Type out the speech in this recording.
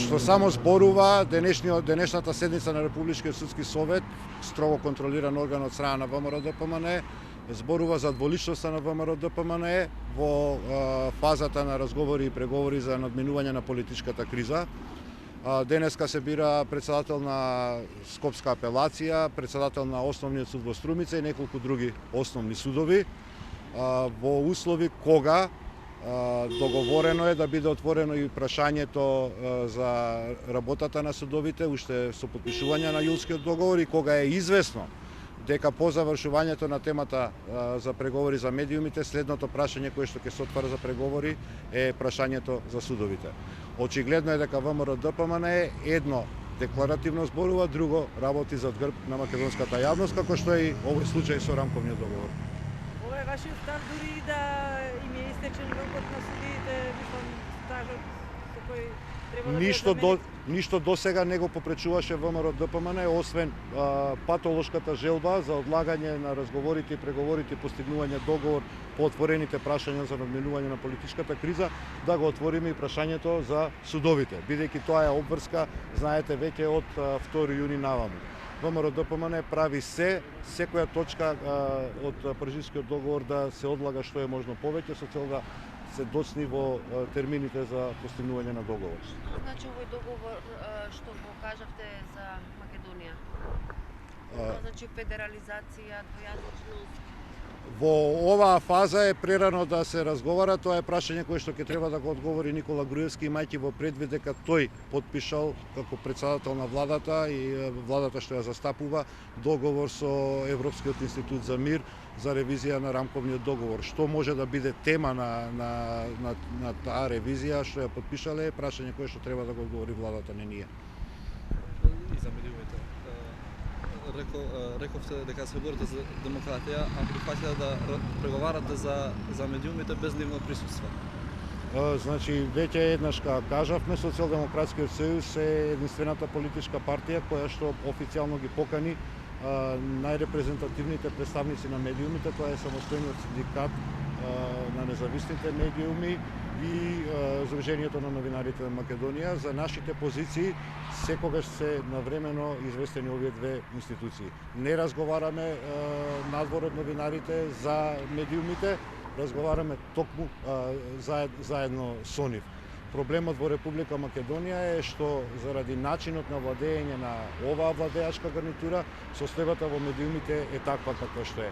што само зборува денешната седница на Републичкиот судски совет, строго контролиран орган од страна на ВМРО-ДПМНЕ, зборува за дволичноста на ВМРО-ДПМНЕ во фазата на разговори и преговори за надминување на политичката криза. Денеска се бира председател на Скопска апелација, председател на Основниот суд во Струмица и неколку други основни судови, во услови кога договорено е да биде отворено и прашањето за работата на судовите уште со потпишување на јулскиот договор и кога е известно дека по завршувањето на темата за преговори за медиумите, следното прашање кое што ќе се отвара за преговори е прашањето за судовите. Очигледно е дека ВМРО-ДПМНЕ едно декларативно зборува, друго работи зад грб на македонската јавност, како што е и овој случај со рамковниот договор. Ова е вашиот став дури и да им е истечен рокот на судиите, мислам, стажот со кој треба да биде Ништо до сега не го попречуваше ВМРО-ДПМНЕ, освен патолошката желба за одлагање на разговорите и преговорите и постигнување договор по отворените прашања за надминување на политичката криза, да го отвориме и прашањето за судовите, бидејќи тоа е обврска, знаете, веќе од 2 јуни наваму. ВМРО-ДПМНЕ прави секоја точка од Парижскиот договор да се одлага што е можно повеќе со цел да се доцни во термините за постигнување на договор. Значи овој договор што го кажавте за Македонија? Значи федерализација, двојазичност? Во оваа фаза е прерано да се разговара, тоа е прашање кое што ќе треба да го одговори Никола Груевски, имајќи во предвид дека тој потпишал како председател на владата и владата што ја застапува договор со Европскиот институт за мир за ревизија на рамковниот договор. Што може да биде тема на таа ревизија што ја потпишале е прашање кое што треба да го одговори владата, не ние. И за медиумите. Рековте дека се борите за демократија, а прифатите да преговарате за медиумите без нивно присуство. Значи, веќе еднаш кажавме, Социјалдемократскиот сојуз е единствената политичка партија која што официјално ги покани најрепрезентативните представници на медиумите, тоа е самостојниот синдикат на независните медиуми и Сдруженијето на новинарите на Македонија. За нашите позиции секогаш се навремено известени овие две институции. Не разговараме надвор од новинарите за медиумите, разговараме токму заедно со нив. Проблемот во Република Македонија е што заради начинот на владење на оваа владеачка гарнитура, состојбата во медиумите е таква каква што е.